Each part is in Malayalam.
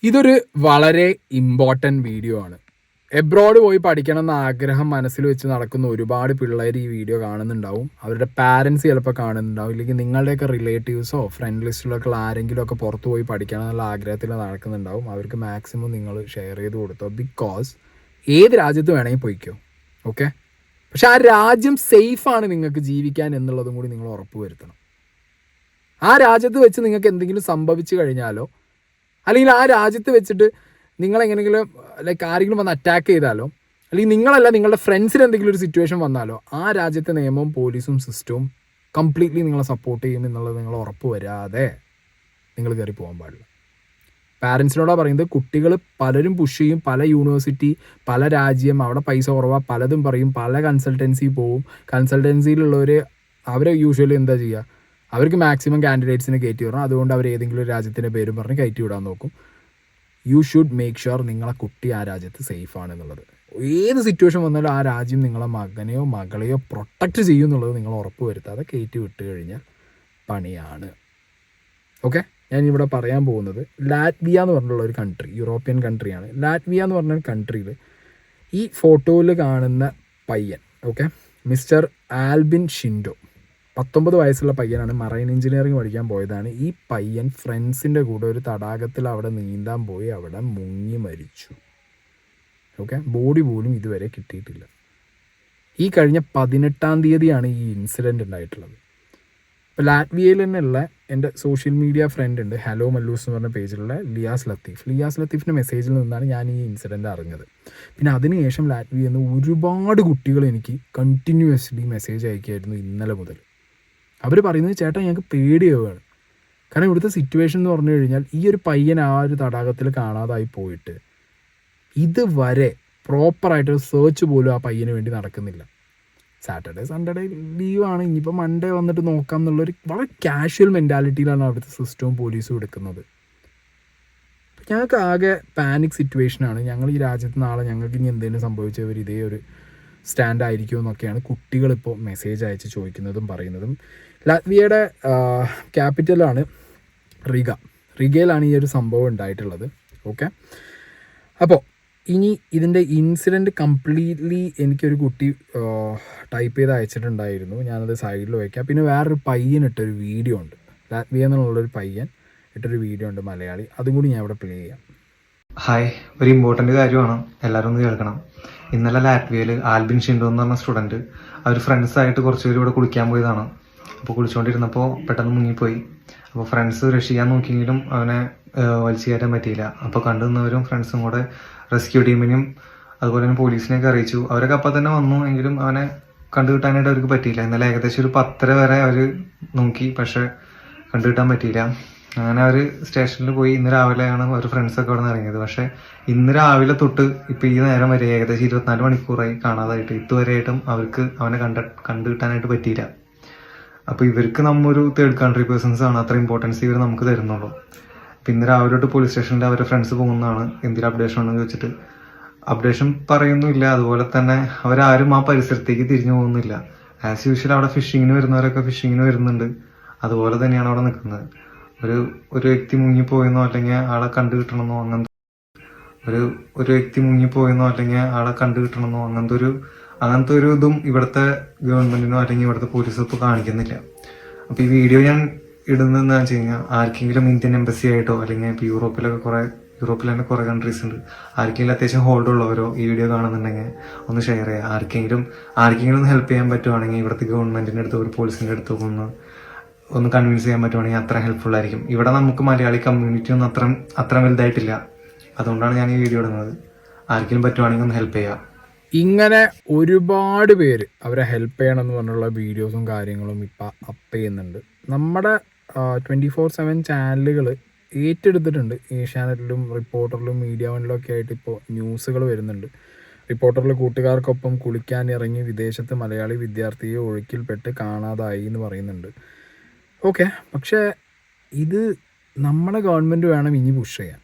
ഇതൊരു വളരെ ഇമ്പോർട്ടൻറ്റ് വീഡിയോ ആണ്. എബ്രോഡ് പോയി പഠിക്കണം എന്ന ആഗ്രഹം മനസ്സിൽ വെച്ച് നടക്കുന്ന ഒരുപാട് പിള്ളേർ ഈ വീഡിയോ കാണുന്നുണ്ടാവും. അവരുടെ പാരൻസ് ചിലപ്പോൾ കാണുന്നുണ്ടാവും, ഇല്ലെങ്കിൽ നിങ്ങളുടെയൊക്കെ റിലേറ്റീവ്സോ ഫ്രണ്ട് ലിസ്റ്റിലൊക്കെ ആരെങ്കിലും ഒക്കെ പുറത്ത് പോയി പഠിക്കണം എന്നുള്ള ആഗ്രഹത്തിൽ നടക്കുന്നുണ്ടാവും. അവർക്ക് മാക്സിമം നിങ്ങൾ ഷെയർ ചെയ്ത് കൊടുത്തോ. ബിക്കോസ് ഏത് രാജ്യത്ത് വേണമെങ്കിൽ പോയിക്കോ, ഓക്കെ. പക്ഷെ ആ രാജ്യം സേഫാണ് നിങ്ങൾക്ക് ജീവിക്കാൻ എന്നുള്ളതും കൂടി നിങ്ങൾ ഉറപ്പ് വരുത്തണം. ആ രാജ്യത്ത് വെച്ച് നിങ്ങൾക്ക് എന്തെങ്കിലും സംഭവിച്ചു കഴിഞ്ഞാലോ, അല്ലെങ്കിൽ ആ രാജ്യത്ത് വെച്ചിട്ട് നിങ്ങളെങ്ങനെയെങ്കിലും ലൈക്ക് ആരെങ്കിലും വന്ന് അറ്റാക്ക് ചെയ്താലോ, അല്ലെങ്കിൽ നിങ്ങളല്ല നിങ്ങളുടെ ഫ്രണ്ട്സിന് എന്തെങ്കിലും ഒരു സിറ്റുവേഷൻ വന്നാലോ, ആ രാജ്യത്തെ നിയമവും പോലീസും സിസ്റ്റവും കംപ്ലീറ്റ്ലി നിങ്ങളെ സപ്പോർട്ട് ചെയ്യും എന്നുള്ളത് നിങ്ങൾ ഉറപ്പ് വരാതെ നിങ്ങൾ കയറി പോകാൻ പാടില്ല. പാരൻസിനോടാണ് പറയുന്നത്. കുട്ടികൾ പലരും പുഷ് ചെയ്യും, പല യൂണിവേഴ്സിറ്റി, പല രാജ്യം, അവിടെ പൈസ കുറവാണ് പലതും പറയും, പല കൺസൾട്ടൻസി പോവും. കൺസൾട്ടൻസിയിലുള്ളവർ അവരെ യൂഷ്വലി എന്താ ചെയ്യുക, അവർക്ക് മാക്സിമം കാൻഡിഡേറ്റ്സിനെ കയറ്റി വിടണം. അതുകൊണ്ട് അവർ ഏതെങ്കിലും ഒരു രാജ്യത്തിൻ്റെ പേരും പറഞ്ഞ് കയറ്റി വിടാൻ നോക്കും. യു ഷുഡ് മേക്ക് ഷുവർ നിങ്ങളെ കുട്ടി ആ രാജ്യത്ത് സേഫ് ആണെന്നുള്ളത്. ഏത് സിറ്റുവേഷൻ വന്നാലും ആ രാജ്യം നിങ്ങളെ മകനെയോ മകളെയോ പ്രൊട്ടക്റ്റ് ചെയ്യും എന്നുള്ളത് നിങ്ങൾ ഉറപ്പ് വരുത്താതെ കയറ്റി വിട്ട് കഴിഞ്ഞാൽ പണിയാണ്. ഓക്കെ, ഞാനിവിടെ പറയാൻ പോകുന്നത് ലാറ്റ്വിയ എന്ന് പറഞ്ഞിട്ടുള്ള ഒരു കൺട്രി, യൂറോപ്യൻ കൺട്രിയാണ്. ലാറ്റ്വിയ എന്ന് പറഞ്ഞ കൺട്രിയിൽ ഈ ഫോട്ടോയിൽ കാണുന്ന പയ്യൻ, ഓക്കെ, മിസ്റ്റർ ആൽബിൻ ഷിൻഡോ, 19 വയസ്സുള്ള പയ്യനാണ്. മറൈൻ എഞ്ചിനീയറിംഗ് പഠിക്കാൻ പോയതാണ്. ഈ പയ്യൻ ഫ്രണ്ട്സിൻ്റെ കൂടെ ഒരു തടാകത്തിൽ അവിടെ നീന്താൻ പോയി അവിടെ മുങ്ങി മരിച്ചു. ഓക്കെ, ബോഡി പോലും ഇതുവരെ കിട്ടിയിട്ടില്ല. ഈ കഴിഞ്ഞ 18-ാം തീയതിയാണ് ഈ ഇൻസിഡൻറ്റ് ഉണ്ടായിട്ടുള്ളത്. ഇപ്പോൾ ലാറ്റ്വിയയിൽ തന്നെയുള്ള എൻ്റെ സോഷ്യൽ മീഡിയ ഫ്രണ്ട് ഉണ്ട്, ഹലോ മല്ലൂസ് എന്ന് പറഞ്ഞ പേജിലുള്ള ലിയാസ് ലത്തീഫിൻ്റെ മെസ്സേജിൽ നിന്നാണ് ഞാൻ ഈ ഇൻസിഡൻറ്റ് അറിഞ്ഞത്. പിന്നെ അതിനുശേഷം ലാറ്റ്വിയയിൽ നിന്ന് ഒരുപാട് കുട്ടികൾ എനിക്ക് കണ്ടിന്യൂസ്ലി മെസ്സേജ് അയക്കുകയായിരുന്നു ഇന്നലെ മുതൽ. അവർ പറയുന്നത് ചേട്ടാ ഞങ്ങൾക്ക് പേടിയാവുകയാണ്. കാരണം ഇവിടുത്തെ സിറ്റുവേഷൻ എന്ന് പറഞ്ഞു കഴിഞ്ഞാൽ ഈ ഒരു പയ്യൻ ആ ഒരു തടാകത്തിൽ കാണാതായി പോയിട്ട് ഇതുവരെ പ്രോപ്പറായിട്ടൊരു സെർച്ച് പോലും ആ പയ്യന് വേണ്ടി നടക്കുന്നില്ല. സാറ്റർഡേ സൺഡേ ലീവാണ്, ഇനിയിപ്പോൾ മൺഡേ വന്നിട്ട് നോക്കാം എന്നുള്ളൊരു വളരെ കാഷ്വൽ മെൻറ്റാലിറ്റിയിലാണ് അവിടുത്തെ സിസ്റ്റവും പോലീസും എടുക്കുന്നത്. ഞങ്ങൾക്ക് ആകെ പാനിക് സിറ്റുവേഷനാണ്. ഞങ്ങൾ ഈ രാജ്യത്ത് നാളെ ഞങ്ങൾക്ക് ഇനി എന്തെങ്കിലും സംഭവിച്ചവർ ഇതേ ഒരു സ്റ്റാൻഡ് ആയിരിക്കും എന്നൊക്കെയാണ് കുട്ടികളിപ്പോൾ മെസ്സേജ് അയച്ച് ചോദിക്കുന്നതും പറയുന്നതും. ലാറ്റ്വിയയുടെ ക്യാപിറ്റലാണ് റിഗയിലാണ് ഈ ഒരു സംഭവം ഉണ്ടായിട്ടുള്ളത്. ഓക്കെ, അപ്പോൾ ഇനി ഇതിൻ്റെ ഇൻസിഡൻറ്റ് കംപ്ലീറ്റ്ലി എനിക്കൊരു കുട്ടി ടൈപ്പ് ചെയ്ത് അയച്ചിട്ടുണ്ടായിരുന്നു. ഞാനത് സൈഡിൽ വയ്ക്കാം. പിന്നെ വേറൊരു പയ്യൻ ഇട്ടൊരു വീഡിയോ ഉണ്ട്, ലാറ്റ്വിയ എന്നുള്ളൊരു പയ്യൻ ഇട്ടൊരു വീഡിയോ ഉണ്ട് മലയാളി, അതും കൂടി ഞാൻ ഇവിടെ പ്ലേ ചെയ്യാം. ഹായ്, ഒരു ഇമ്പോർട്ടൻ്റ് കാര്യമാണ്, എല്ലാവരും ഒന്ന് കേൾക്കണം. ഇന്നലെ ലാറ്റ്വിയയിൽ ആൽബിൻ ഷിൻഡോ എന്ന് പറഞ്ഞ സ്റ്റുഡൻറ്റ് അവർ ഫ്രണ്ട്സായിട്ട് കുറച്ച് പേര് ഇവിടെ കുളിക്കാൻ പോയതാണ്. അപ്പോൾ കുളിച്ചുകൊണ്ടിരുന്നപ്പോൾ പെട്ടെന്ന് മുങ്ങിപ്പോയി. അപ്പോൾ ഫ്രണ്ട്സ് രക്ഷിക്കാൻ നോക്കിയെങ്കിലും അവനെ വലിച്ചു കയറ്റാൻ പറ്റിയില്ല. അപ്പോൾ കണ്ടുനിന്നവരും ഫ്രണ്ട്സും കൂടെ റെസ്ക്യൂ ടീമിനും അതുപോലെ തന്നെ പോലീസിനെയൊക്കെ അറിയിച്ചു. അവരൊക്കെ അപ്പം തന്നെ വന്നു, എങ്കിലും അവനെ കണ്ടുകിട്ടാനായിട്ട് അവർക്ക് പറ്റിയില്ല. ഇന്നലെ ഏകദേശം ഒരു 10:30 വരെ അവർ നോക്കി, പക്ഷെ കണ്ടുകിട്ടാൻ പറ്റിയില്ല. അങ്ങനെ അവർ സ്റ്റേഷനിൽ പോയി. ഇന്ന് രാവിലെയാണ് അവർ ഫ്രണ്ട്സൊക്കെ അവിടെ നിന്ന് ഇറങ്ങിയത്. പക്ഷെ ഇന്ന് രാവിലെ തൊട്ട് ഇപ്പം ഈ നേരം വരെ ഏകദേശം 24 മണിക്കൂറായി കാണാതായിട്ട്. ഇതുവരെയായിട്ടും അവർക്ക് അവനെ കണ്ടുകിട്ടാനായിട്ട് പറ്റിയില്ല. അപ്പോൾ ഇവർക്ക് നമ്മൊരു തേർഡ് കൺട്രി പേഴ്സൺസ് ആണ്, അത്ര ഇമ്പോർട്ടൻസ് ഇവർ നമുക്ക് തരുന്നുള്ളൂ. അപ്പം ഇന്ന് രാവിലെ തൊട്ട് പോലീസ് സ്റ്റേഷനിൽ അവരുടെ ഫ്രണ്ട്സ് പോകുന്നതാണ് എന്തെങ്കിലും അപ്ഡേഷൻ ഉണ്ടെന്ന് ചോദിച്ചിട്ട്. അപ്ഡേഷൻ പറയുന്നില്ല. അതുപോലെ തന്നെ അവരാരും ആ പരിസരത്തേക്ക് തിരിഞ്ഞു പോകുന്നില്ല. ആസ് യൂഷ്വൽ അവിടെ ഫിഷിങ്ങിന് വരുന്നവരൊക്കെ ഫിഷിങ്ങിന് വരുന്നുണ്ട്. അതുപോലെ തന്നെയാണ് അവിടെ നിൽക്കുന്നത്. ഒരു വ്യക്തി മുങ്ങിപ്പോയെന്നോ അല്ലെങ്കിൽ ആളെ കണ്ടു കിട്ടണമെന്നോ ഒരു വ്യക്തി മുങ്ങിപ്പോയെന്നോ അല്ലെങ്കിൽ ആളെ കണ്ടു കിട്ടണമെന്നോ അങ്ങനത്തെ ഒരു ഇതും ഇവിടുത്തെ ഗവൺമെന്റിനോ അല്ലെങ്കിൽ ഇവിടുത്തെ പോലീസോ ഇപ്പോൾ കാണിക്കുന്നില്ല. അപ്പോൾ ഈ വീഡിയോ ഞാൻ ഇടുന്നത് എന്താണെന്ന് വെച്ച് കഴിഞ്ഞാൽ ആർക്കെങ്കിലും ഇന്ത്യൻ എംബസി ആയിട്ടോ അല്ലെങ്കിൽ ഇപ്പോൾ യൂറോപ്പിൽ തന്നെ കുറേ കൺട്രീസ് ഉണ്ട്, ആർക്കെങ്കിലും അത്യാവശ്യം ഹോൾഡ് ഉള്ളവരോ ഈ വീഡിയോ കാണുന്നുണ്ടെങ്കിൽ ഒന്ന് ഷെയർ ചെയ്യുക. ആർക്കെങ്കിലും ഒന്ന് ഹെൽപ്പ് ചെയ്യാൻ പറ്റുവാണെങ്കിൽ ഇവിടുത്തെ ഗവൺമെന്റിൻ്റെ അടുത്തോ ഒരു പോലീസിൻ്റെ അടുത്തോ ഒന്ന് കൺവിൻസ് ചെയ്യാൻ പറ്റുവാണെങ്കിൽ അത്ര ഹെൽപ്ഫുൾ ആയിരിക്കും. ഇവിടെ നമുക്ക് മലയാളി കമ്മ്യൂണിറ്റി ഒന്നും അത്ര വലുതായിട്ടില്ല. അതുകൊണ്ടാണ് ഞാൻ ഈ വീഡിയോ ഇടുന്നത്. ആർക്കെങ്കിലും പറ്റുവാണെങ്കിൽ ഒന്ന് ഹെൽപ്പ് ചെയ്യുക. ഇങ്ങനെ ഒരുപാട് പേര് അവരെ ഹെൽപ്പ് ചെയ്യണം എന്ന് പറഞ്ഞുള്ള വീഡിയോസും കാര്യങ്ങളും ഇപ്പം അപ്പ് ചെയ്യുന്നുണ്ട്. നമ്മുടെ 24/7 ചാനലുകൾ ഏറ്റെടുത്തിട്ടുണ്ട്. ഏഷ്യാനെറ്റിലും റിപ്പോർട്ടറിലും മീഡിയ വണ്ണിലും ഒക്കെ ആയിട്ട് ഇപ്പോൾ ന്യൂസുകൾ വരുന്നുണ്ട്. റിപ്പോർട്ടറിൽ കൂട്ടുകാർക്കൊപ്പം കുളിക്കാൻ ഇറങ്ങി വിദേശത്ത് മലയാളി വിദ്യാർത്ഥിയെ ഒഴുക്കിൽപ്പെട്ട് കാണാതായി എന്ന് പറയുന്നുണ്ട്. ഓക്കെ, പക്ഷേ ഇത് നമ്മുടെ ഗവൺമെൻറ് വേണം ഇനി പുഷ് ചെയ്യാൻ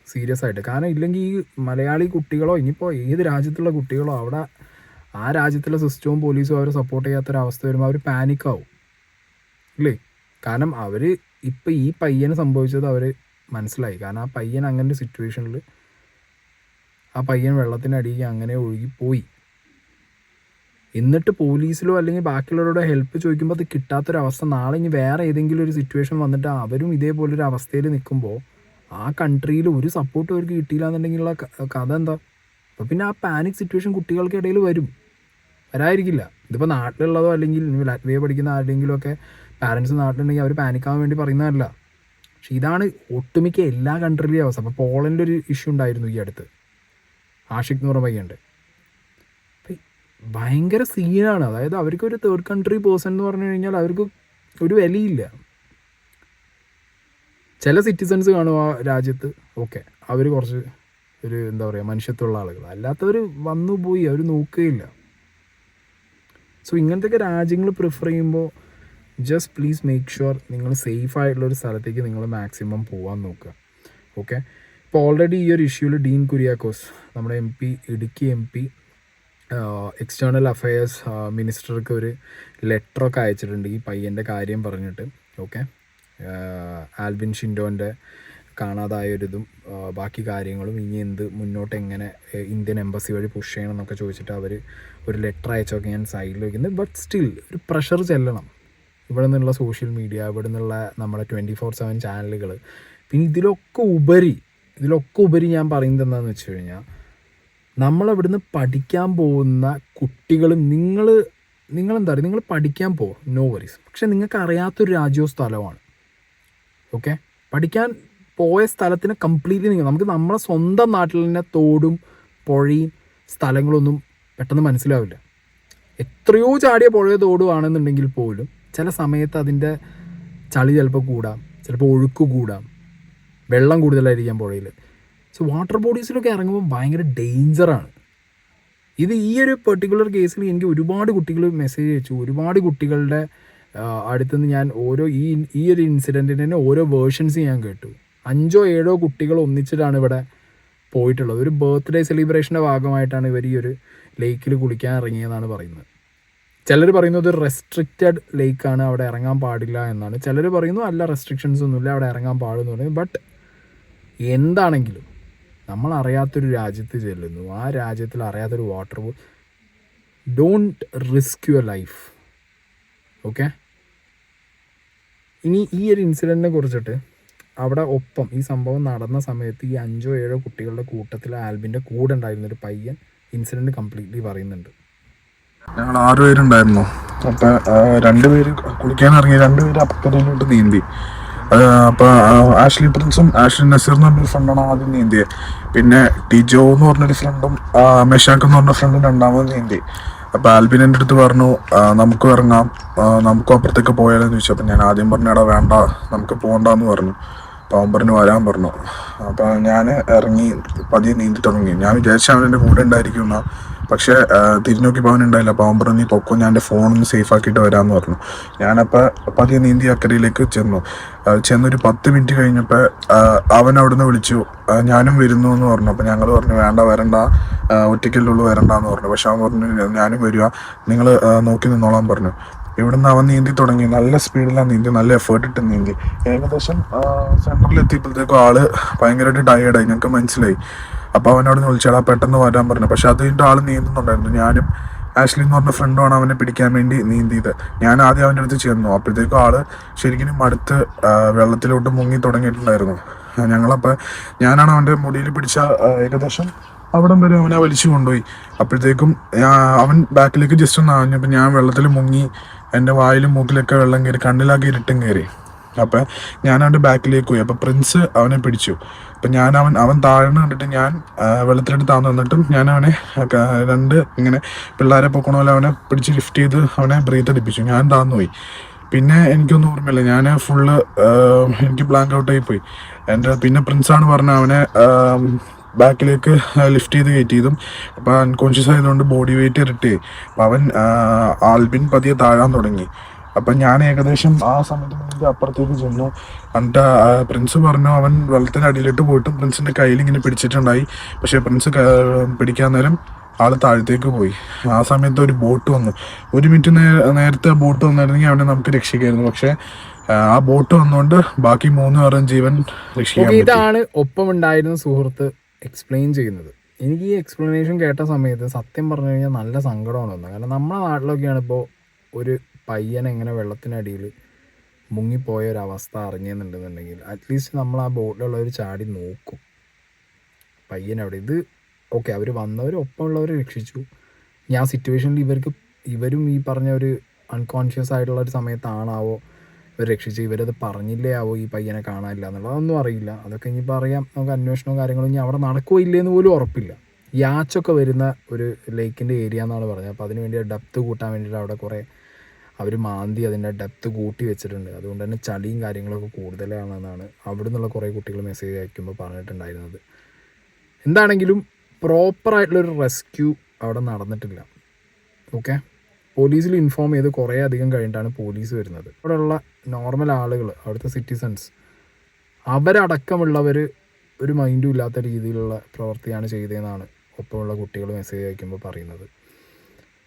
സീരിയസ് ആയിട്ട്. കാരണം ഇല്ലെങ്കിൽ ഈ മലയാളി കുട്ടികളോ ഇനിയിപ്പോൾ ഏത് രാജ്യത്തുള്ള കുട്ടികളോ അവിടെ ആ രാജ്യത്തുള്ള സിസ്റ്റവും പോലീസും അവരെ സപ്പോർട്ട് ചെയ്യാത്തൊരവസ്ഥ വരുമ്പോൾ അവർ പാനിക്കാവും ഇല്ലേ. കാരണം അവർ ഇപ്പം ഈ പയ്യന് സംഭവിച്ചത് അവർ മനസ്സിലായി. കാരണം ആ പയ്യൻ അങ്ങനെ ഒരു സിറ്റുവേഷനിൽ ആ പയ്യൻ വെള്ളത്തിനടിയിൽ അങ്ങനെ ഒഴുകിപ്പോയി. എന്നിട്ട് പോലീസിലോ അല്ലെങ്കിൽ ബാക്കിയുള്ളവരോട് ഹെൽപ്പ് ചോദിക്കുമ്പോൾ അത് കിട്ടാത്തൊരവസ്ഥ, നാളെ ഇനി വേറെ ഏതെങ്കിലും ഒരു സിറ്റുവേഷൻ വന്നിട്ട് അവരും ഇതേപോലൊരു അവസ്ഥയിൽ നിൽക്കുമ്പോൾ ആ കൺട്രിയിൽ ഒരു സപ്പോർട്ടും അവർക്ക് കിട്ടിയില്ല എന്നുണ്ടെങ്കിലുള്ള കഥ എന്താ? അപ്പോൾ പിന്നെ ആ പാനിക് സിറ്റുവേഷൻ കുട്ടികൾക്കിടയിൽ വരാതിരിക്കില്ല. ഇതിപ്പോൾ നാട്ടിലുള്ളതോ അല്ലെങ്കിൽ ലാറ്റ്വിയ പഠിക്കുന്ന ആരുടെയെങ്കിലും ഒക്കെ പാരൻസ് നാട്ടിലുണ്ടെങ്കിൽ അവർ പാനിക്കാവാൻ വേണ്ടി പറയുന്നതല്ല. പക്ഷെ ഇതാണ് ഒട്ടുമിക്ക എല്ലാ കൺട്രിയിലെയും അവസ്ഥ. അപ്പോൾ പോളണ്ടിലൊരു ഇഷ്യൂ ഉണ്ടായിരുന്നു ഈ അടുത്ത്, ആഷിഖ് എന്ന് പറഞ്ഞ പയ്യുണ്ട്. ഭയങ്കര സീനാണ്. അതായത് അവർക്ക് ഒരു തേർഡ് കൺട്രി പേഴ്സൺ എന്ന് പറഞ്ഞു കഴിഞ്ഞാൽ അവർക്ക് ഒരു വിലയില്ല. ചില സിറ്റിസൺസ് കാണും ആ രാജ്യത്ത്, ഓക്കെ അവർ കുറച്ച് ഒരു എന്താ പറയുക മനുഷ്യത്വമുള്ള ആളുകൾ, അല്ലാത്തവർ വന്നു പോയി അവർ നോക്കുകയില്ല. സോ ഇങ്ങനത്തെയൊക്കെ രാജ്യങ്ങൾ പ്രിഫർ ചെയ്യുമ്പോൾ ജസ്റ്റ് പ്ലീസ് മേക്ക് ഷുവർ നിങ്ങൾ സേഫ് ആയിട്ടുള്ളൊരു സ്ഥലത്തേക്ക് നിങ്ങൾ മാക്സിമം പോകാൻ നോക്കുക. ഓക്കെ, ഇപ്പോൾ ഓൾറെഡി ഈ ഒരു ഇഷ്യൂവിൽ ഡീൻ കുര്യാക്കോസ് നമ്മുടെ MP, Idukki MP external affairs മിനിസ്റ്റർക്ക് ഒരു ലെറ്ററൊക്കെ അയച്ചിട്ടുണ്ട് ഈ പയ്യൻ്റെ കാര്യം പറഞ്ഞിട്ട്. ഓക്കെ, ആൽബിൻ ഷിൻഡോൻ്റെ കാണാതായൊരിതും ബാക്കി കാര്യങ്ങളും ഇനി മുന്നോട്ട് എങ്ങനെ ഇന്ത്യൻ എംബസി വഴി പുഷ് ചെയ്യണം എന്നൊക്കെ ചോദിച്ചിട്ട് അവർ ഒരു ലെറ്റർ അയച്ചൊക്കെ ഞാൻ സൈഡിൽ വയ്ക്കുന്നത്. ബട്ട് സ്റ്റിൽ ഒരു പ്രഷർ ചെല്ലണം ഇവിടെ നിന്നുള്ള സോഷ്യൽ മീഡിയ, ഇവിടെ നിന്നുള്ള നമ്മുടെ 24/7 ചാനലുകൾ. പിന്നെ ഇതിലൊക്കെ ഉപരി ഞാൻ പറയുന്നത് എന്താണെന്ന് വെച്ച് കഴിഞ്ഞാൽ, നമ്മളവിടുന്ന് പഠിക്കാൻ പോകുന്ന കുട്ടികളും നിങ്ങളെന്താ പറയുക, നിങ്ങൾ പഠിക്കാൻ പോകും, നോ വറീസ്. പക്ഷെ നിങ്ങൾക്ക് അറിയാത്തൊരു രാജ്യവും സ്ഥലമാണ്. ഓക്കെ, പഠിക്കാൻ പോയ സ്ഥലത്തിന് കംപ്ലീറ്റ്ലി നമുക്ക് നമ്മളെ സ്വന്തം നാട്ടിൽ തന്നെ തോടും പുഴയും സ്ഥലങ്ങളൊന്നും പെട്ടെന്ന് മനസ്സിലാവില്ല. എത്രയോ ചാടിയ പുഴയോ തോടും ആണെന്നുണ്ടെങ്കിൽ പോലും ചില സമയത്ത് അതിൻ്റെ ചളി ചിലപ്പോൾ കൂടാം, ചിലപ്പോൾ ഒഴുക്ക് കൂടാം, വെള്ളം കൂടുതലായിരിക്കാം പുഴയിൽ. സോ വാട്ടർ ബോഡീസിലൊക്കെ ഇറങ്ങുമ്പോൾ ഭയങ്കര ഡേഞ്ചറാണ്. ഈ ഒരു പെർട്ടിക്കുലർ കേസിൽ എനിക്ക് ഒരുപാട് കുട്ടികൾ മെസ്സേജ് അയച്ചു. ഒരുപാട് കുട്ടികളുടെ അടുത്തുനിന്ന് ഞാൻ ഈ ഒരു ഇൻസിഡൻറ്റിന് തന്നെ ഓരോ വേർഷൻസ് ഞാൻ കേട്ടു. 5 or 7 കുട്ടികൾ ഒന്നിച്ചിട്ടാണ് ഇവിടെ പോയിട്ടുള്ളത്. ഒരു ബർത്ത്ഡേ സെലിബ്രേഷൻ്റെ ഭാഗമായിട്ടാണ് ഇവർ ഈ ഒരു ലേക്കിൽ കുളിക്കാൻ ഇറങ്ങിയതെന്നാണ് പറയുന്നത്. ചിലർ പറയുന്നത് ഒരു റെസ്ട്രിക്റ്റഡ് ലേക്കാണ്, അവിടെ ഇറങ്ങാൻ പാടില്ല എന്നാണ്. ചിലർ പറയുന്നു അല്ല, റെസ്ട്രിക്ഷൻസ് ഒന്നുമില്ല, അവിടെ ഇറങ്ങാൻ പാടുമെന്ന് പറയുന്നത്. ബട്ട് എന്താണെങ്കിലും നമ്മൾ അറിയാത്തൊരു രാജ്യത്ത് ചെല്ലുന്നു, ആ രാജ്യത്തിൽ അറിയാത്തൊരു water don't risk your life. Okay, ഇനി ഈ ഒരു ഇൻസിഡൻറ്റിനെ കുറിച്ചിട്ട് അവിടെ ഒപ്പം ഈ സംഭവം നടന്ന സമയത്ത് ഈ 5 or 7 കുട്ടികളുടെ കൂട്ടത്തിൽ ആൽബിൻ്റെ കൂടെ ഉണ്ടായിരുന്നൊരു പയ്യൻ ഇൻസിഡൻറ്റ് കംപ്ലീറ്റ്ലി പറയുന്നുണ്ട്. ഞങ്ങൾ 6 പേരുണ്ടായിരുന്നു. അപ്പം 2 പേര് കുളിക്കാൻ ഇറങ്ങി, 2 പേര് അപ്പുറത്തോട്ട് നീന്തി. അപ്പോൾ ആഷ്ലി പ്രിൻസും ആഷ്ലി നസീർ എന്ന് പറഞ്ഞൊരു ഫ്രണ്ടാണ് ആദ്യം നീന്തിയത്. പിന്നെ ടിജോ എന്ന് പറഞ്ഞൊരു ഫ്രണ്ടും മെഷാക്ക് എന്ന് പറഞ്ഞ ഫ്രണ്ടും രണ്ടാമത് നീന്തി. അപ്പോൾ ആൽബിൻ എൻ്റെ അടുത്ത് പറഞ്ഞു നമുക്കും ഇറങ്ങാം, നമുക്കും അപ്പുറത്തേക്ക് പോയാലെന്ന് ചോദിച്ചു. അപ്പം ഞാൻ ആദ്യം പറഞ്ഞു എടാ വേണ്ട, നമുക്ക് പോകണ്ടെന്ന് പറഞ്ഞു. അപ്പോൾ അവൻ പറഞ്ഞു വരാൻ പറഞ്ഞു. അപ്പോൾ ഞാൻ ഇറങ്ങി പതിയെ നീന്തി തുടങ്ങി. ഞാൻ വിചാരിച്ച അവൻ എൻ്റെ കൂടെ ഉണ്ടായിരിക്കുന്ന, പക്ഷേ തിരിഞ്ഞോക്കിയപ്പോൾ അവൻ ഉണ്ടായില്ല. അപ്പോൾ അവൻ പറഞ്ഞു നീ പൊക്കോ, ഞാൻ എൻ്റെ ഫോണൊന്ന് സേഫ് ആക്കിയിട്ട് വരാമെന്ന് പറഞ്ഞു. ഞാനപ്പോൾ പതിയെ നീന്തി അക്കരയിലേക്ക് ചെന്നൊരു 10 minute കഴിഞ്ഞപ്പോൾ അവൻ അവിടുന്ന് വിളിച്ചു ഞാനും വരുന്നു എന്ന് പറഞ്ഞു. അപ്പോൾ ഞങ്ങൾ പറഞ്ഞു വേണ്ട വരണ്ട, ഒറ്റയ്ക്കല്ലുള്ളൂ വരണ്ടെന്ന് പറഞ്ഞു. പക്ഷെ അവൻ പറഞ്ഞു ഞാനും വരിക, നിങ്ങൾ നോക്കി നിന്നോളാൻ പറഞ്ഞു. ഇവിടുന്ന് അവൻ നീന്തി തുടങ്ങി. നല്ല സ്പീഡിലാണ് നീന്തി, നല്ല എഫേർട്ട് ഇട്ട് നീന്തി. ഏകദേശം സെൻറ്ററിൽ എത്തിയപ്പോഴത്തേക്കും ആള് ഭയങ്കരമായിട്ട് ടയേർഡായി, ഞങ്ങൾക്ക് മനസ്സിലായി. അപ്പോൾ അവനോട് വിളിച്ചാൽ പെട്ടെന്ന് വരാൻ പറഞ്ഞു. പക്ഷെ അത് കഴിഞ്ഞിട്ട് ആൾ നീന്തുന്നുണ്ടായിരുന്നു. ഞാനും ആഷ്ലി എന്ന് പറഞ്ഞ ഫ്രണ്ടുമാണ് അവനെ പിടിക്കാൻ വേണ്ടി നീന്തിയത്. ഞാൻ ആദ്യം അവൻ്റെ അടുത്ത് ചെന്നു. അപ്പോഴത്തേക്കും ആള് ശരിക്കും അടുത്ത് വെള്ളത്തിലോട്ട് മുങ്ങി തുടങ്ങിയിട്ടുണ്ടായിരുന്നു. ഞാനാണ് അവൻ്റെ മുടിയിൽ പിടിച്ച ഏകദേശം അവിടം വരെ അവനെ വലിച്ചു കൊണ്ടുപോയി. അപ്പോഴത്തേക്കും അവൻ ബാക്കിലേക്ക് ജസ്റ്റ് ഒന്ന് ആഞ്ഞപ്പോൾ ഞാൻ വെള്ളത്തിൽ മുങ്ങി, എൻ്റെ വായിലും മൂക്കിലൊക്കെ വെള്ളം കയറി, കണ്ണിലാക്കി ഇരുട്ടും കയറി. അപ്പം ഞാൻ അവൻ്റെ ബാക്കിലേക്ക് പോയി. അപ്പോൾ പ്രിൻസ് അവനെ പിടിച്ചു. അപ്പം അവൻ താഴ്ന്ന് കണ്ടിട്ട് ഞാൻ വെള്ളത്തിലെടുത്ത് താഴ്ന്നു നിന്നിട്ടും ഞാൻ അവനെ 2 ഇങ്ങനെ പിള്ളേരെ പൊക്കണ പോലെ അവനെ പിടിച്ച് ലിഫ്റ്റ് ചെയ്ത് അവനെ ബ്രീത്ത് അടിപ്പിച്ചു. ഞാൻ താഴ്ന്നു പോയി. പിന്നെ എനിക്കൊന്നും ഓർമ്മയില്ല, ഞാൻ എനിക്ക് ബ്ലാങ്ക് ഔട്ടായി പോയി. പിന്നെ പ്രിൻസാണ് പറഞ്ഞ അവനെ ബാക്കിലേക്ക് ലിഫ്റ്റ് ചെയ്ത് കയറ്റിയതും. അപ്പോൾ അൺകോൺഷ്യസ് ആയതുകൊണ്ട് ബോഡി വെയിറ്റ് ഇരട്ടിയായി. അപ്പം അവൻ ആൽബിൻ പതിയെ താഴാൻ തുടങ്ങി. അപ്പം ഞാൻ ഏകദേശം ആ സമയത്ത് അപ്പുറത്തേക്ക് ചെന്നു. എന്നിട്ട് പ്രിൻസ് പറഞ്ഞു അവൻ വെള്ളത്തിൻ്റെ അടിയിലിട്ട് പോയിട്ടും പ്രിൻസിൻ്റെ കയ്യിൽ ഇങ്ങനെ പിടിച്ചിട്ടുണ്ടായി. പക്ഷേ പ്രിൻസ് പിടിക്കാൻ നേരം ആള് താഴത്തേക്ക് പോയി. ആ സമയത്ത് ഒരു ബോട്ട് വന്നു. 1 മിനിറ്റ് നേരത്തെ ആ ബോട്ട് വന്നിരുന്നെങ്കിൽ അവനെ നമുക്ക് രക്ഷിക്കായിരുന്നു. പക്ഷെ ആ ബോട്ട് വന്നുകൊണ്ട് ബാക്കി 3 പേരും ജീവൻ രക്ഷിക്കാൻ പറ്റി. ഇതാണ് ഒപ്പം ഉണ്ടായിരുന്ന സുഹൃത്ത് എക്സ്പ്ലെയിൻ ചെയ്യുന്നത്. എനിക്ക് ഈ എക്സ്പ്ലനേഷൻ കേട്ട സമയത്ത് സത്യം പറഞ്ഞു കഴിഞ്ഞാൽ നല്ല സങ്കടമാണ് വന്നത്. കാരണം നമ്മുടെ നാട്ടിലൊക്കെയാണ് ഇപ്പോൾ ഒരു പയ്യൻ എങ്ങനെ വെള്ളത്തിനടിയിൽ മുങ്ങിപ്പോയ ഒരവസ്ഥ അറിഞ്ഞെന്നുണ്ടെന്നുണ്ടെങ്കിൽ അറ്റ്ലീസ്റ്റ് നമ്മൾ ആ ബോട്ടിലുള്ളവർ ചാടി നോക്കും പയ്യൻ അവിടെ. ഇത് ഓക്കെ, അവർ വന്നവർ ഒപ്പമുള്ളവർ രക്ഷിച്ചു. ഞാൻ സിറ്റുവേഷനിൽ ഇവരും ഈ പറഞ്ഞ ഒരു അൺകോൺഷ്യസ് ആയിട്ടുള്ള ഒരു സമയത്താണാവോ ഇവർ രക്ഷിച്ച്, ഇവരത് പറഞ്ഞില്ലേ ആവോ ഈ പയ്യനെ കാണാനില്ല എന്നുള്ളത്, അതൊന്നും അറിയില്ല. അതൊക്കെ ഇനിയിപ്പോൾ അറിയാം, നമുക്ക് അന്വേഷണവും കാര്യങ്ങളും ഇനി അവിടെ നടക്കുമോ ഇല്ലയെന്ന് പോലും ഉറപ്പില്ല. യാച്ചൊക്കെ വരുന്ന ഒരു ലേക്കിൻ്റെ ഏരിയ എന്നാണ് പറഞ്ഞത്. അപ്പോൾ അതിന് വേണ്ടി ഡെപ്ത് കൂട്ടാൻ വേണ്ടിയിട്ട് അവിടെ കുറേ അവർ മാന്തി അതിൻ്റെ ഡെപ്ത് കൂട്ടി വെച്ചിട്ടുണ്ട്. അതുകൊണ്ട് തന്നെ ചളിയും കാര്യങ്ങളൊക്കെ കൂടുതലാണെന്നാണ് അവിടെ നിന്നുള്ള കുറേ കുട്ടികൾ മെസ്സേജ് അയക്കുമ്പോൾ പറഞ്ഞിട്ടുണ്ടായിരുന്നത്. എന്താണെങ്കിലും പ്രോപ്പറായിട്ടുള്ളൊരു റെസ്ക്യൂ അവിടെ നടന്നിട്ടില്ല. ഓക്കെ, പോലീസിൽ ഇൻഫോം ചെയ്ത് കുറേ അധികം കഴിഞ്ഞിട്ടാണ് പോലീസ് വരുന്നത്. അവിടെയുള്ള നോർമൽ ആളുകൾ, അവിടുത്തെ സിറ്റിസൺസ്, അവരടക്കമുള്ളവർ ഒരു മൈൻഡും ഇല്ലാത്ത രീതിയിലുള്ള പ്രവൃത്തിയാണ് ചെയ്തതെന്നാണ് ഒപ്പമുള്ള കുട്ടികൾ മെസ്സേജ് അയക്കുമ്പോൾ പറയുന്നത്.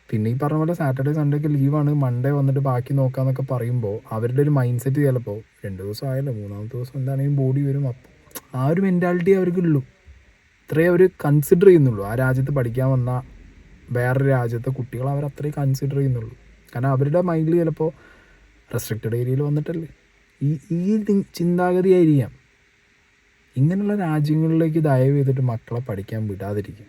പിന്നെ ഈ പറഞ്ഞ പോലെ സാറ്റർഡേ സൺഡേ ഒക്കെ ലീവാണ്, മൺഡേ വന്നിട്ട് ബാക്കി നോക്കാമെന്നൊക്കെ പറയുമ്പോൾ അവരുടെ ഒരു മൈൻഡ് സെറ്റ് ചിലപ്പോൾ 2 ദിവസം ആയല്ലോ, 3-ാമത്തെ ദിവസം എന്താണെങ്കിലും ബോഡി വരും. അപ്പോൾ ആ ഒരു മെൻറ്റാലിറ്റി അവർക്കുള്ളൂ, ഇത്രയേ അവർ കൺസിഡർ ചെയ്യുന്നുള്ളൂ. ആ രാജ്യത്ത് പഠിക്കാൻ വന്ന വേറൊരു രാജ്യത്തെ കുട്ടികൾ അവർ അത്രയും കൺസിഡർ ചെയ്യുന്നുള്ളൂ. കാരണം അവരുടെ മൈൻഡിൽ ചിലപ്പോൾ റെസ്ട്രിക്റ്റഡ് ഏരിയയിൽ വന്നിട്ടല്ലേ ഈ ചിന്താഗതിയായിരിക്കാം. ഇങ്ങനെയുള്ള രാജ്യങ്ങളിലേക്ക് ദയവ് ചെയ്തിട്ട് മക്കളെ പഠിക്കാൻ വിടാതിരിക്കും.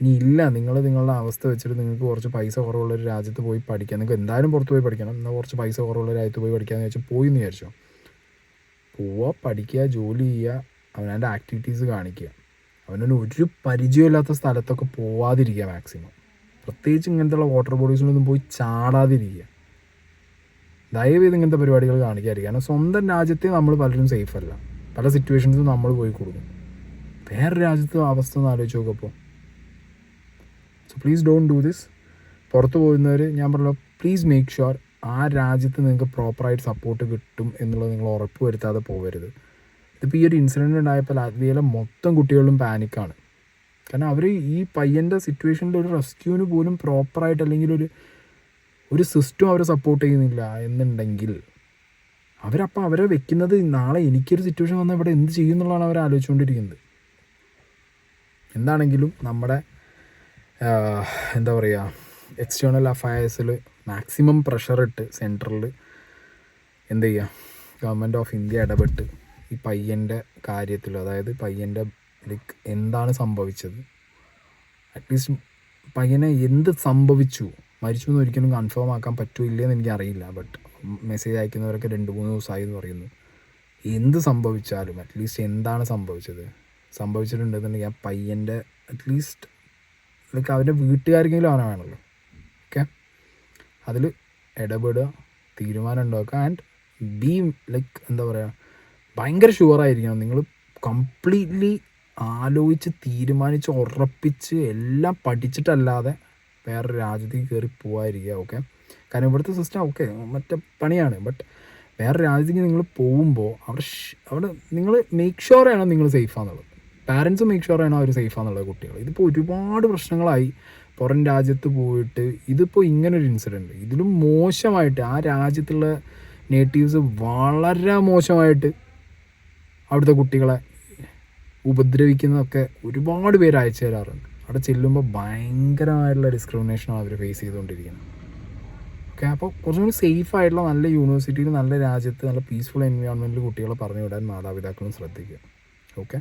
ഇനി ഇല്ല, നിങ്ങളുടെ അവസ്ഥ വെച്ചിട്ട് നിങ്ങൾക്ക് കുറച്ച് പൈസ കുറവുള്ളൊരു രാജ്യത്ത് പോയി പഠിക്കാം, നിങ്ങൾക്ക് എന്തായാലും പുറത്ത് പോയി പഠിക്കണം, എന്നാൽ കുറച്ച് പൈസ കുറവുള്ള രാജ്യത്ത് പോയി പഠിക്കാമെന്ന് വെച്ചാൽ പോയി എന്ന് വിചാരിച്ചോ. പോവുക, പഠിക്കുക, ജോലി ചെയ്യുക, അവനവൻ്റെ ആക്ടിവിറ്റീസ് കാണിക്കുക. അവനൊരു പരിചയമില്ലാത്ത സ്ഥലത്തൊക്കെ പോവാതിരിക്കുക മാക്സിമം. പ്രത്യേകിച്ച് ഇങ്ങനത്തെയുള്ള വാട്ടർ ബോഡീസിലൊന്നും പോയി ചാടാതിരിക്കുക. ദയവേത് ഇങ്ങനത്തെ പരിപാടികൾ കാണിക്കാതിരിക്കുക. കാരണം സ്വന്തം രാജ്യത്തെ നമ്മൾ പലരും സേഫ് അല്ല, പല സിറ്റുവേഷൻസും നമ്മൾ പോയി കൊടുക്കും. വേറൊരു രാജ്യത്തെ അവസ്ഥ ഒന്ന് ആലോചിച്ച് നോക്കപ്പോൾ. So please don't do this. പുറത്ത് പോകുന്നവർ ഞാൻ പറഞ്ഞല്ലോ, പ്ലീസ് മേക്ക് ഷുവർ ആ രാജ്യത്ത് നിങ്ങൾക്ക് പ്രോപ്പറായിട്ട് സപ്പോർട്ട് കിട്ടും എന്നുള്ളത് നിങ്ങൾ ഉറപ്പ് വരുത്താതെ പോകരുത്. ഇതിപ്പോൾ ഈ ഒരു ഇൻസിഡൻറ്റ് ഉണ്ടായപ്പോൾ ലാത്വിയയിലെ മൊത്തം കുട്ടികളും പാനിക്കാണ്. കാരണം അവർ ഈ പയ്യൻ്റെ സിറ്റുവേഷനിൽ ഒരു റെസ്ക്യൂവിന് പോലും പ്രോപ്പറായിട്ട് അല്ലെങ്കിൽ ഒരു സിസ്റ്റം അവരെ സപ്പോർട്ട് ചെയ്യുന്നില്ല എന്നുണ്ടെങ്കിൽ അവരപ്പോൾ അവരെ വെക്കുന്നത് നാളെ എനിക്കൊരു സിറ്റുവേഷൻ വന്നാൽ ഇവിടെ എന്ത് ചെയ്യും എന്നുള്ളതാണ് അവർ ആലോചിച്ചുകൊണ്ടിരിക്കുന്നത്. എന്താണെങ്കിലും നമ്മുടെ എന്താ പറയുക, എക്സ്റ്റേണൽ അഫയേഴ്സിൽ മാക്സിമം പ്രഷർ ഇട്ട് സെൻട്രലിൽ എന്ത് ചെയ്യുക, ഗവൺമെൻറ് ഓഫ് ഇന്ത്യ ഇടപെട്ട് ഈ പയ്യൻ്റെ കാര്യത്തിൽ, അതായത് പയ്യൻ്റെ ലൈക്ക് എന്താണ് സംഭവിച്ചത്, അറ്റ്ലീസ്റ്റ് പയ്യനെ എന്ത് സംഭവിച്ചു, മരിച്ചു എന്ന് ഒരിക്കലും കൺഫേം ആക്കാൻ പറ്റൂല്ലെന്ന് എനിക്കറിയില്ല. ബട്ട് മെസ്സേജ് അയക്കുന്നവരൊക്കെ 2-3 ദിവസമായി എന്ന് പറയുന്നു. എന്ത് സംഭവിച്ചാലും അറ്റ്ലീസ്റ്റ് എന്താണ് സംഭവിച്ചിട്ടുണ്ടെന്നുണ്ടെങ്കിൽ ആ പയ്യൻ്റെ അറ്റ്ലീസ്റ്റ് ലൈക്ക് അവൻ്റെ വീട്ടുകാർക്കെങ്കിലും അവനെ വേണമല്ലോ. ഓക്കെ, അതിൽ ഇടപെടുക, തീരുമാനം ഉണ്ടാക്കുക. ആൻഡ് ബി ലൈക്ക് എന്താ പറയുക, ഭയങ്കര ഷുവറായിരിക്കണം. നിങ്ങൾ കംപ്ലീറ്റ്ലി ആലോചിച്ച് തീരുമാനിച്ച് ഉറപ്പിച്ച് എല്ലാം പഠിച്ചിട്ടല്ലാതെ വേറൊരു രാജ്യത്തേക്ക് കയറി പോകാതിരിക്കുക. ഓക്കെ, കാരണം ഇവിടുത്തെ സിസ്റ്റം ഓക്കെ മറ്റേ പണിയാണ്. ബട്ട് വേറെ രാജ്യത്തേക്ക് നിങ്ങൾ പോകുമ്പോൾ അവിടെ നിങ്ങൾ മേക്ക് ഷുവർ ചെയ്യണം നിങ്ങൾ സേഫാന്നുള്ളത്. പാരൻസ് മേക്ക് ഷുവർ ചെയ്യണം അവർ സേഫാന്നുള്ളത് കുട്ടികൾ. ഇതിപ്പോൾ ഒരുപാട് പ്രശ്നങ്ങളായി പുറം രാജ്യത്ത് പോയിട്ട്. ഇതിപ്പോൾ ഇങ്ങനൊരു ഇൻസിഡൻറ്റ്, ഇതിലും മോശമായിട്ട് ആ രാജ്യത്തുള്ള നേറ്റീവ്സ് വളരെ മോശമായിട്ട് അവിടുത്തെ കുട്ടികളെ ഉപദ്രവിക്കുന്നതൊക്കെ ഒരുപാട് പേര് അയച്ചു തരാറുണ്ട്. അവിടെ ചെല്ലുമ്പോൾ ഭയങ്കരമായിട്ടുള്ള ഡിസ്ക്രിമിനേഷനാണ് അവർ ഫേസ് ചെയ്തുകൊണ്ടിരിക്കുന്നത്. ഓക്കെ, അപ്പോൾ കുറച്ചും കൂടി സേഫായിട്ടുള്ള നല്ല യൂണിവേഴ്സിറ്റിയിൽ, നല്ല രാജ്യത്ത്, നല്ല പീസ്ഫുൾ എൻവയോൺമെൻറ്റിൽ കുട്ടികളെ പറഞ്ഞു വിടാൻ മാതാപിതാക്കളും ശ്രദ്ധിക്കുക. ഓക്കെ.